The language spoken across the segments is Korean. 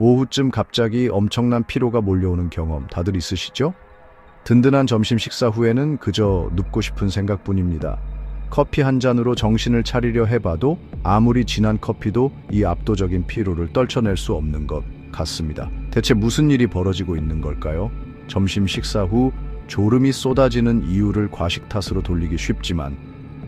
오후쯤 갑자기 엄청난 피로가 몰려오는 경험 다들 있으시죠? 든든한 점심 식사 후에는 그저 눕고 싶은 생각뿐입니다. 커피 한 잔으로 정신을 차리려 해봐도 아무리 진한 커피도 이 압도적인 피로를 떨쳐낼 수 없는 것 같습니다. 대체 무슨 일이 벌어지고 있는 걸까요? 점심 식사 후 졸음이 쏟아지는 이유를 과식 탓으로 돌리기 쉽지만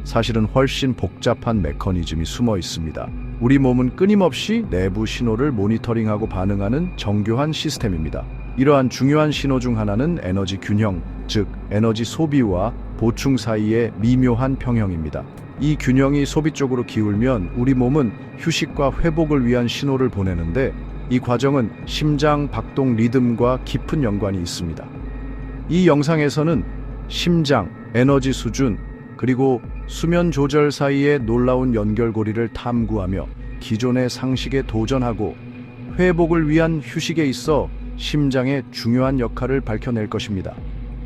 사실은 훨씬 복잡한 메커니즘이 숨어 있습니다. 우리 몸은 끊임없이 내부 신호를 모니터링하고 반응하는 정교한 시스템입니다. 이러한 중요한 신호 중 하나는 에너지 균형, 즉 에너지 소비와 보충 사이의 미묘한 평형입니다. 이 균형이 소비 쪽으로 기울면 우리 몸은 휴식과 회복을 위한 신호를 보내는데 이 과정은 심장 박동 리듬과 깊은 연관이 있습니다. 이 영상에서는 심장, 에너지 수준, 그리고 수면 조절 사이의 놀라운 연결고리를 탐구하며 기존의 상식에 도전하고 회복을 위한 휴식에 있어 심장의 중요한 역할을 밝혀낼 것입니다.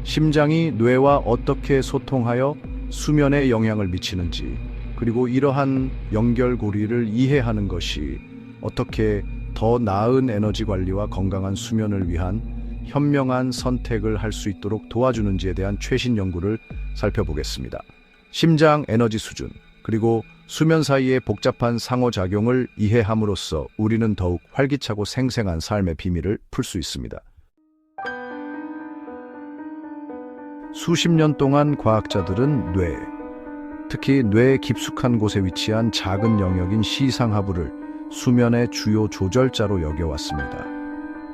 심장이 뇌와 어떻게 소통하여 수면에 영향을 미치는지, 그리고 이러한 연결고리를 이해하는 것이 어떻게 더 나은 에너지 관리와 건강한 수면을 위한 현명한 선택을 할 수 있도록 도와주는지에 대한 최신 연구를 살펴보겠습니다. 심장 에너지 수준, 그리고 수면 사이의 복잡한 상호작용을 이해함으로써 우리는 더욱 활기차고 생생한 삶의 비밀을 풀 수 있습니다. 수십 년 동안 과학자들은 뇌, 특히 뇌의 깊숙한 곳에 위치한 작은 영역인 시상하부를 수면의 주요 조절자로 여겨왔습니다.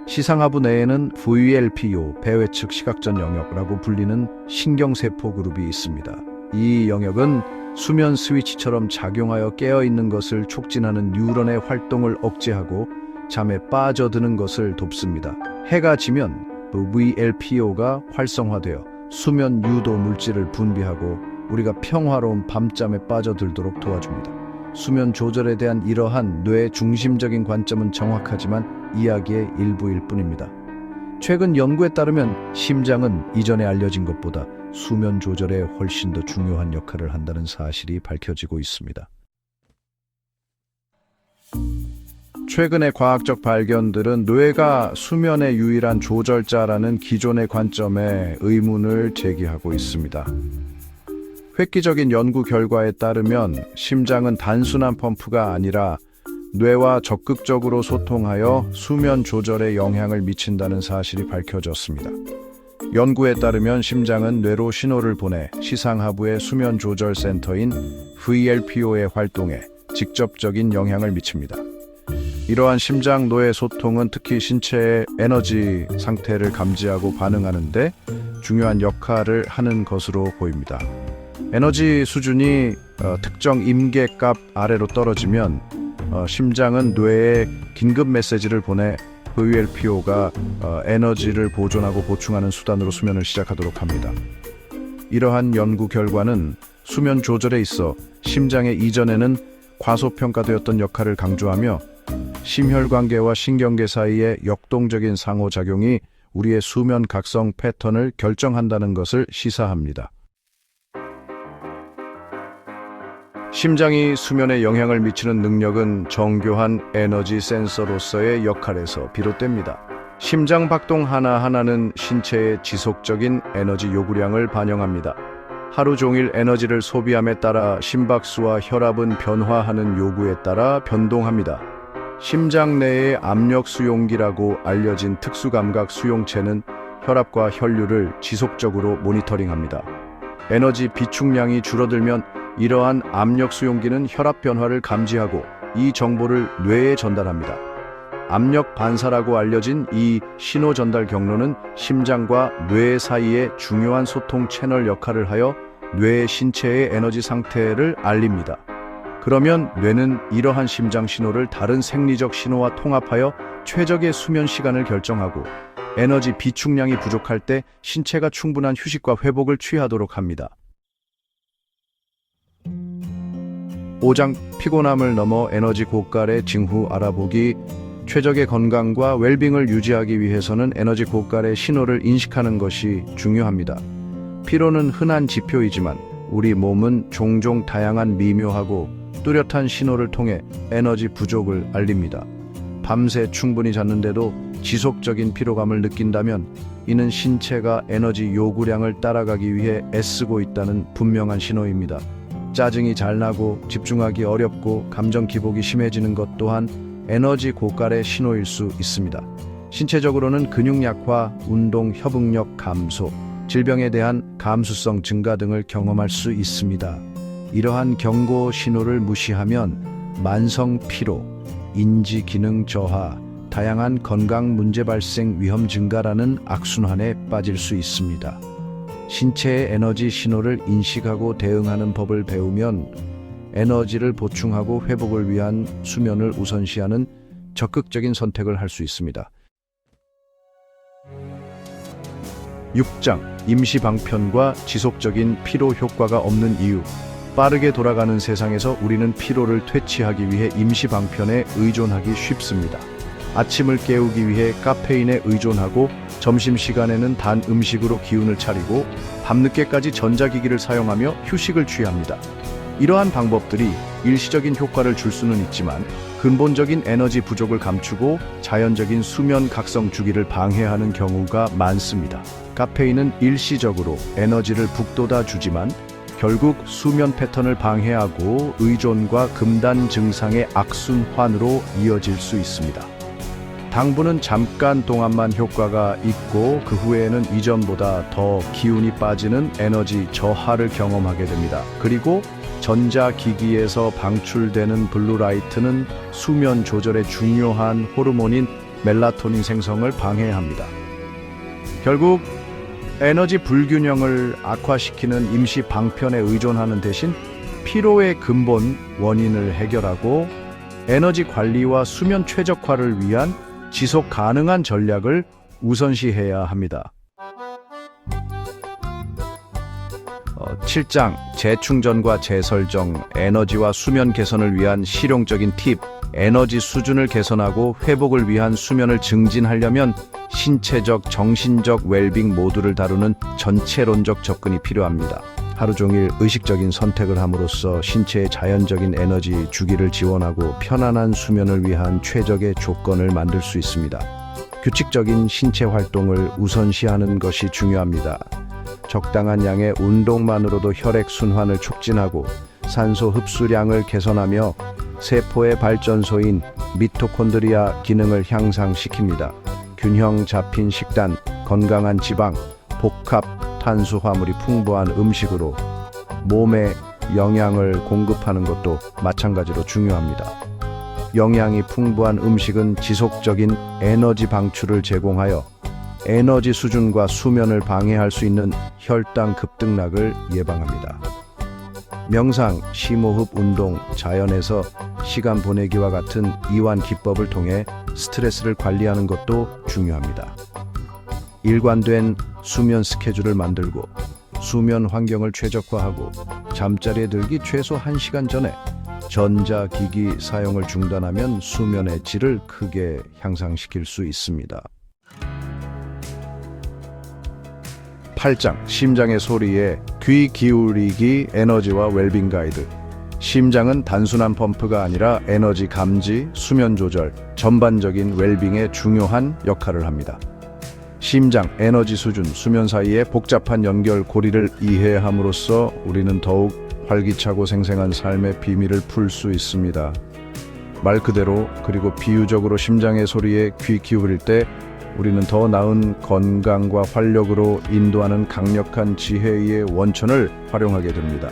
시상하부 내에는 VLPO, 배회측 시각전 영역이라고 불리는 신경세포 그룹이 있습니다. 이 영역은 수면 스위치처럼 작용하여 깨어있는 것을 촉진하는 뉴런의 활동을 억제하고 잠에 빠져드는 것을 돕습니다. 해가 지면 VLPO가 활성화되어 수면 유도 물질을 분비하고 우리가 평화로운 밤잠에 빠져들도록 도와줍니다. 수면 조절에 대한 이러한 뇌의 중심적인 관점은 정확하지만 이야기의 일부일 뿐입니다. 최근 연구에 따르면 심장은 이전에 알려진 것보다 수면 조절에 훨씬 더 중요한 역할을 한다는 사실이 밝혀지고 있습니다. 최근의 과학적 발견들은 뇌가 수면의 유일한 조절자라는 기존의 관점에 의문을 제기하고 있습니다. 획기적인 연구 결과에 따르면 심장은 단순한 펌프가 아니라 뇌와 적극적으로 소통하여 수면 조절에 영향을 미친다는 사실이 밝혀졌습니다. 연구에 따르면 심장은 뇌로 신호를 보내 시상하부의 수면 조절 센터인 VLPO의 활동에 직접적인 영향을 미칩니다. 이러한 심장-뇌 소통은 특히 신체의 에너지 상태를 감지하고 반응하는 데 중요한 역할을 하는 것으로 보입니다. 에너지 수준이 특정 임계값 아래로 떨어지면 심장은 뇌에 긴급 메시지를 보내 VLPO가 에너지를 보존하고 보충하는 수단으로 수면을 시작하도록 합니다. 이러한 연구 결과는 수면 조절에 있어 심장의 이전에는 과소평가되었던 역할을 강조하며 심혈관계와 신경계 사이의 역동적인 상호작용이 우리의 수면 각성 패턴을 결정한다는 것을 시사합니다. 심장이 수면에 영향을 미치는 능력은 정교한 에너지 센서로서의 역할에서 비롯됩니다. 심장 박동 하나하나는 신체의 지속적인 에너지 요구량을 반영합니다. 하루 종일 에너지를 소비함에 따라 심박수와 혈압은 변화하는 요구에 따라 변동합니다. 심장 내의 압력 수용기라고 알려진 특수감각 수용체는 혈압과 혈류를 지속적으로 모니터링합니다. 에너지 비축량이 줄어들면 이러한 압력 수용기는 혈압 변화를 감지하고 이 정보를 뇌에 전달합니다. 압력 반사라고 알려진 이 신호 전달 경로는 심장과 뇌 사이의 중요한 소통 채널 역할을 하여 뇌의 신체의 에너지 상태를 알립니다. 그러면 뇌는 이러한 심장 신호를 다른 생리적 신호와 통합하여 최적의 수면 시간을 결정하고 에너지 비축량이 부족할 때 신체가 충분한 휴식과 회복을 취하도록 합니다. 오장 피곤함을 넘어 에너지 고갈의 징후 알아보기. 최적의 건강과 웰빙을 유지하기 위해서는 에너지 고갈의 신호를 인식하는 것이 중요합니다. 피로는 흔한 지표이지만 우리 몸은 종종 다양한 미묘하고 뚜렷한 신호를 통해 에너지 부족을 알립니다. 밤새 충분히 잤는데도 지속적인 피로감을 느낀다면 이는 신체가 에너지 요구량을 따라가기 위해 애쓰고 있다는 분명한 신호입니다. 짜증이 잘 나고 집중하기 어렵고 감정 기복이 심해지는 것 또한 에너지 고갈의 신호일 수 있습니다. 신체적으로는 근육 약화, 운동 협응력 감소, 질병에 대한 감수성 증가 등을 경험할 수 있습니다. 이러한 경고 신호를 무시하면 만성 피로, 인지 기능 저하, 다양한 건강 문제 발생 위험 증가라는 악순환에 빠질 수 있습니다. 신체의 에너지 신호를 인식하고 대응하는 법을 배우면 에너지를 보충하고 회복을 위한 수면을 우선시하는 적극적인 선택을 할 수 있습니다. 6장 임시 방편과 지속적인 피로 효과가 없는 이유. 빠르게 돌아가는 세상에서 우리는 피로를 퇴치하기 위해 임시 방편에 의존하기 쉽습니다. 아침을 깨우기 위해 카페인에 의존하고 점심시간에는 단 음식으로 기운을 차리고 밤늦게까지 전자기기를 사용하며 휴식을 취합니다. 이러한 방법들이 일시적인 효과를 줄 수는 있지만 근본적인 에너지 부족을 감추고 자연적인 수면 각성 주기를 방해하는 경우가 많습니다. 카페인은 일시적으로 에너지를 북돋아 주지만 결국 수면 패턴을 방해하고 의존과 금단 증상의 악순환으로 이어질 수 있습니다. 당분은 잠깐 동안만 효과가 있고 그 후에는 이전보다 더 기운이 빠지는 에너지 저하를 경험하게 됩니다. 그리고 전자기기에서 방출되는 블루라이트는 수면 조절에 중요한 호르몬인 멜라토닌 생성을 방해합니다. 결국 에너지 불균형을 악화시키는 임시 방편에 의존하는 대신 피로의 근본 원인을 해결하고 에너지 관리와 수면 최적화를 위한 지속 가능한 전략을 우선시해야 합니다. 7장 재충전과 재설정, 에너지와 수면 개선을 위한 실용적인 팁. 에너지 수준을 개선하고 회복을 위한 수면을 증진하려면 신체적, 정신적 웰빙 모두를 다루는 전체론적 접근이 필요합니다. 하루 종일 의식적인 선택을 함으로써 신체의 자연적인 에너지 주기를 지원하고 편안한 수면을 위한 최적의 조건을 만들 수 있습니다. 규칙적인 신체 활동을 우선시하는 것이 중요합니다. 적당한 양의 운동만으로도 혈액 순환을 촉진하고 산소 흡수량을 개선하며 세포의 발전소인 미토콘드리아 기능을 향상시킵니다. 균형 잡힌 식단, 건강한 지방, 복합 탄수화물이 풍부한 음식으로 몸에 영양을 공급하는 것도 마찬가지로 중요합니다. 영양이 풍부한 음식은 지속적인 에너지 방출을 제공하여 에너지 수준과 수면을 방해할 수 있는 혈당 급등락을 예방합니다. 명상, 심호흡 운동, 자연에서 시간 보내기와 같은 이완 기법을 통해 스트레스를 관리하는 것도 중요합니다. 일관된 수면 스케줄을 만들고 수면 환경을 최적화하고 잠자리에 들기 최소 1시간 전에 전자기기 사용을 중단하면 수면의 질을 크게 향상시킬 수 있습니다. 8장 심장의 소리에 귀 기울이기 에너지와 웰빙 가이드. 심장은 단순한 펌프가 아니라 에너지 감지, 수면 조절, 전반적인 웰빙에 중요한 역할을 합니다. 심장, 에너지 수준, 수면 사이의 복잡한 연결고리를 이해함으로써 우리는 더욱 활기차고 생생한 삶의 비밀을 풀 수 있습니다. 말 그대로 그리고 비유적으로 심장의 소리에 귀 기울일 때 우리는 더 나은 건강과 활력으로 인도하는 강력한 지혜의 원천을 활용하게 됩니다.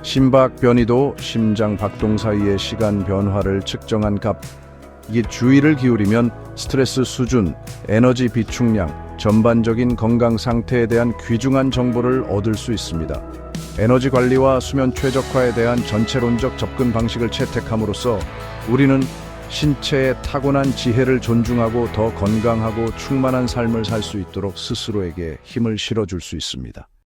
심박 변이도 심장 박동 사이의 시간 변화를 측정한 값. 이 주의를 기울이면 스트레스 수준, 에너지 비축량, 전반적인 건강 상태에 대한 귀중한 정보를 얻을 수 있습니다. 에너지 관리와 수면 최적화에 대한 전체론적 접근 방식을 채택함으로써 우리는 신체의 타고난 지혜를 존중하고 더 건강하고 충만한 삶을 살 수 있도록 스스로에게 힘을 실어줄 수 있습니다.